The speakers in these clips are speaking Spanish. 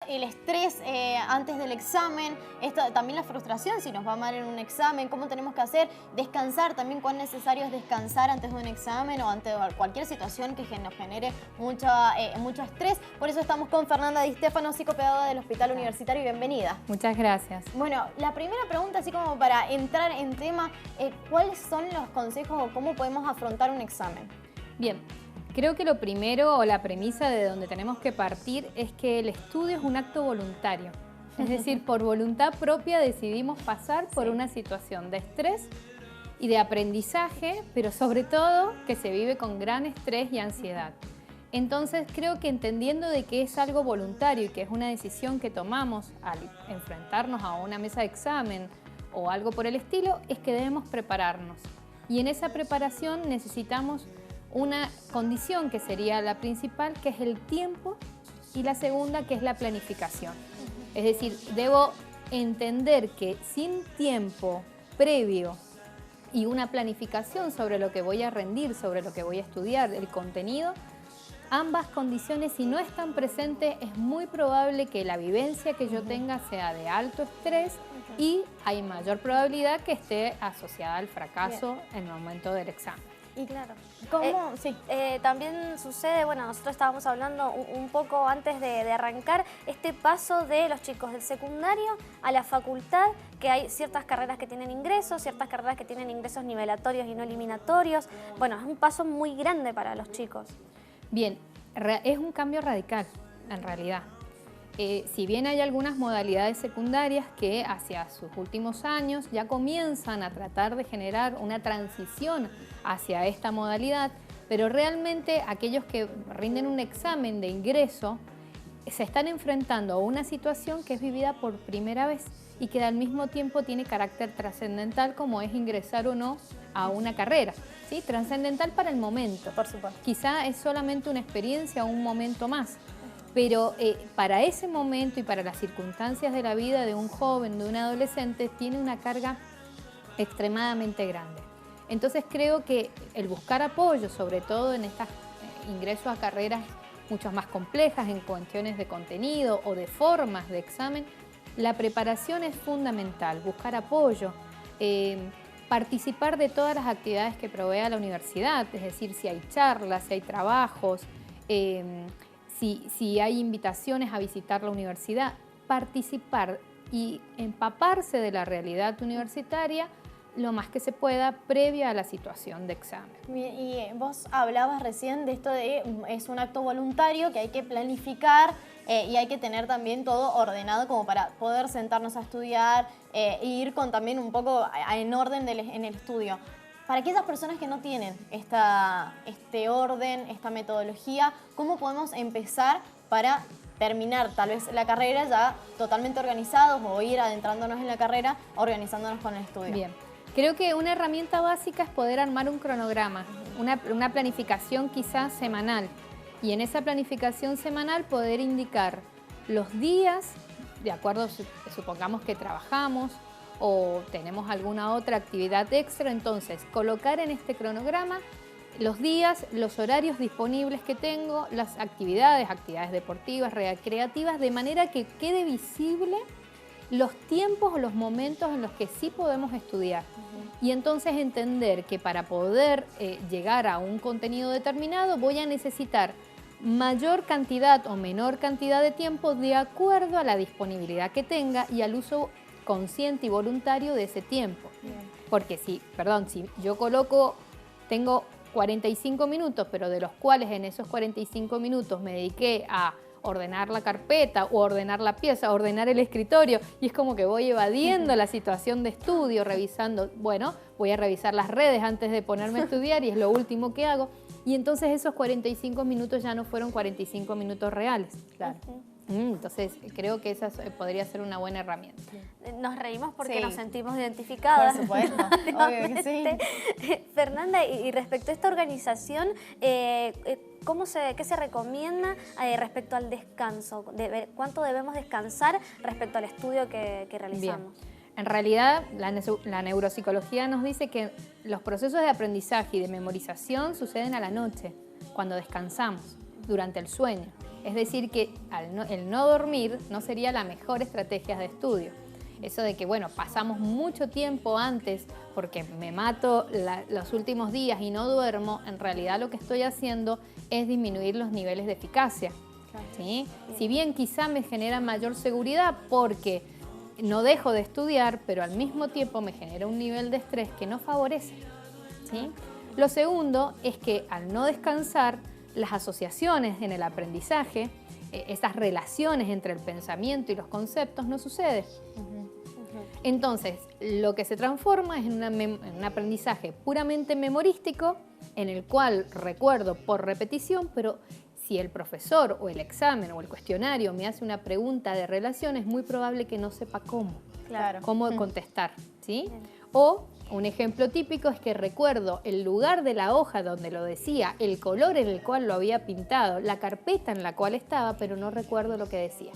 el estrés antes del examen, también la frustración si nos va mal en un examen, cómo tenemos que hacer, descansar también, cuán necesario es descansar antes de un examen o ante cualquier situación que nos genere mucho estrés. Por eso estamos con Fernanda Di Stefano, psicopedagoga del Hospital Universitario. Bienvenida. Muchas gracias. Bueno, la primera pregunta, así como para entrar en tema, ¿cuáles son los consejos o cómo podemos afrontar un examen? Bien, creo que lo primero o la premisa de donde tenemos que partir es que el estudio es un acto voluntario. Es decir, por voluntad propia decidimos pasar por una situación de estrés y de aprendizaje, pero sobre todo que se vive con gran estrés y ansiedad. Entonces creo que entendiendo de que es algo voluntario y que es una decisión que tomamos al enfrentarnos a una mesa de examen o algo por el estilo, es que debemos prepararnos. Y en esa preparación necesitamos una condición que sería la principal, que es el tiempo, y la segunda, que es la planificación. Es decir, debo entender que sin tiempo previo y una planificación sobre lo que voy a rendir, sobre lo que voy a estudiar, el contenido, ambas condiciones, si no están presentes, es muy probable que la vivencia que yo tenga sea de alto estrés y hay mayor probabilidad que esté asociada al fracaso en el momento del examen. Y claro, ¿cómo? Sí. También sucede, bueno, nosotros estábamos hablando un poco antes de arrancar, este paso de los chicos del secundario a la facultad, que hay ciertas carreras que tienen ingresos, ciertas carreras que tienen ingresos nivelatorios y no eliminatorios. Bueno, es un paso muy grande para los chicos. Bien, es un cambio radical, en realidad. Si bien hay algunas modalidades secundarias que hacia sus últimos años ya comienzan a tratar de generar una transición hacia esta modalidad, pero realmente aquellos que rinden un examen de ingreso se están enfrentando a una situación que es vivida por primera vez y que al mismo tiempo tiene carácter trascendental, como es ingresar o no a una carrera, ¿sí? Trascendental para el momento. Por supuesto. Quizá es solamente una experiencia o un momento más, pero para ese momento y para las circunstancias de la vida de un joven, de un adolescente, tiene una carga extremadamente grande. Entonces creo que el buscar apoyo, sobre todo en estos ingresos a carreras mucho más complejas, en cuestiones de contenido o de formas de examen, la preparación es fundamental, buscar apoyo, participar de todas las actividades que provea la universidad, es decir, si hay charlas, si hay trabajos, si hay invitaciones a visitar la universidad, participar y empaparse de la realidad universitaria lo más que se pueda previa a la situación de examen. Y vos hablabas recién de esto de es un acto voluntario que hay que planificar y hay que tener también todo ordenado como para poder sentarnos a estudiar e ir con también un poco en orden en el estudio. Para aquellas personas que no tienen este orden, esta metodología, ¿cómo podemos empezar para terminar tal vez la carrera ya totalmente organizados o ir adentrándonos en la carrera organizándonos con el estudio? Bien. Creo que una herramienta básica es poder armar un cronograma, una planificación quizás semanal. Y en esa planificación semanal poder indicar los días, de acuerdo, supongamos que trabajamos o tenemos alguna otra actividad extra, entonces colocar en este cronograma los días, los horarios disponibles que tengo, las actividades deportivas, recreativas, de manera que quede visible los tiempos o los momentos en los que sí podemos estudiar. Y entonces entender que para poder llegar a un contenido determinado voy a necesitar mayor cantidad o menor cantidad de tiempo de acuerdo a la disponibilidad que tenga y al uso consciente y voluntario de ese tiempo. Porque si yo tengo 45 minutos, pero de los cuales en esos 45 minutos me dediqué a ordenar la carpeta o ordenar la pieza, ordenar el escritorio, y es como que voy evadiendo la situación de estudio, revisando, bueno, voy a revisar las redes antes de ponerme a estudiar y es lo último que hago, y entonces esos 45 minutos ya no fueron 45 minutos reales. Claro. Entonces creo que esa podría ser una buena herramienta. Nos reímos porque nos sentimos identificadas. Por supuesto, obvio que sí. Fernanda, y respecto a esta organización, ¿qué se recomienda respecto al descanso? ¿Cuánto debemos descansar respecto al estudio que realizamos? Bien. En realidad, la neuropsicología nos dice que los procesos de aprendizaje y de memorización suceden a la noche, cuando descansamos, durante el sueño. Es decir, que el no dormir no sería la mejor estrategia de estudio. Eso de que, bueno, pasamos mucho tiempo antes porque me mato los últimos días y no duermo, en realidad lo que estoy haciendo es disminuir los niveles de eficacia. ¿Sí? Si bien quizá me genera mayor seguridad porque no dejo de estudiar, pero al mismo tiempo me genera un nivel de estrés que no favorece. ¿Sí? Lo segundo es que al no descansar, las asociaciones en el aprendizaje, esas relaciones entre el pensamiento y los conceptos no suceden. Entonces, lo que se transforma es en un aprendizaje puramente memorístico, en el cual recuerdo por repetición, pero si el profesor o el examen o el cuestionario me hace una pregunta de relación, es muy probable que no sepa cómo contestar, ¿sí? O un ejemplo típico es que recuerdo el lugar de la hoja donde lo decía, el color en el cual lo había pintado, la carpeta en la cual estaba, pero no recuerdo lo que decía.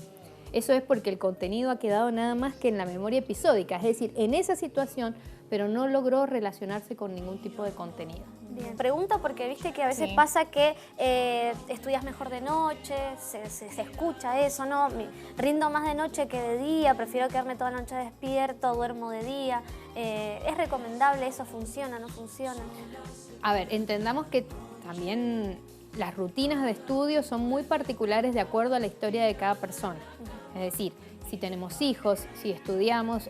Eso es porque el contenido ha quedado nada más que en la memoria episódica, es decir, en esa situación, pero no logró relacionarse con ningún tipo de contenido. Bien, pregunto porque viste que a veces pasa que estudias mejor de noche, se escucha eso, ¿no? Rindo más de noche que de día, prefiero quedarme toda la noche despierto, duermo de día. ¿Es recomendable eso? ¿Funciona, no funciona? A ver, entendamos que también las rutinas de estudio son muy particulares de acuerdo a la historia de cada persona. Es decir, si tenemos hijos, si estudiamos,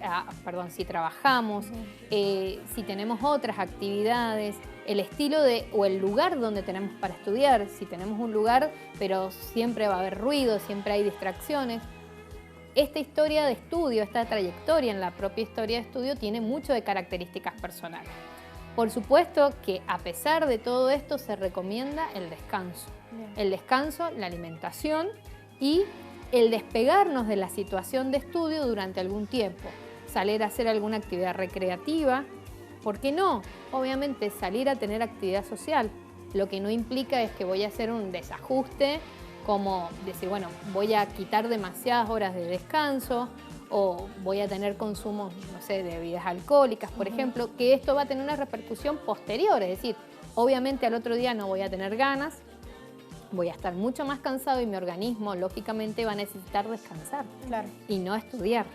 si trabajamos, si tenemos otras actividades, el estilo o el lugar donde tenemos para estudiar. Si tenemos un lugar, pero siempre va a haber ruido, siempre hay distracciones. Esta historia de estudio, esta trayectoria en la propia historia de estudio tiene mucho de características personales. Por supuesto que a pesar de todo esto se recomienda el descanso. El descanso, la alimentación y el despegarnos de la situación de estudio durante algún tiempo. Salir a hacer alguna actividad recreativa. ¿Por qué no? Obviamente salir a tener actividad social. Lo que no implica es que voy a hacer un desajuste, como decir, bueno, voy a quitar demasiadas horas de descanso o voy a tener consumo, no sé, de bebidas alcohólicas, por ejemplo, que esto va a tener una repercusión posterior. Es decir, obviamente al otro día no voy a tener ganas, voy a estar mucho más cansado y mi organismo, lógicamente, va a necesitar descansar y no estudiar.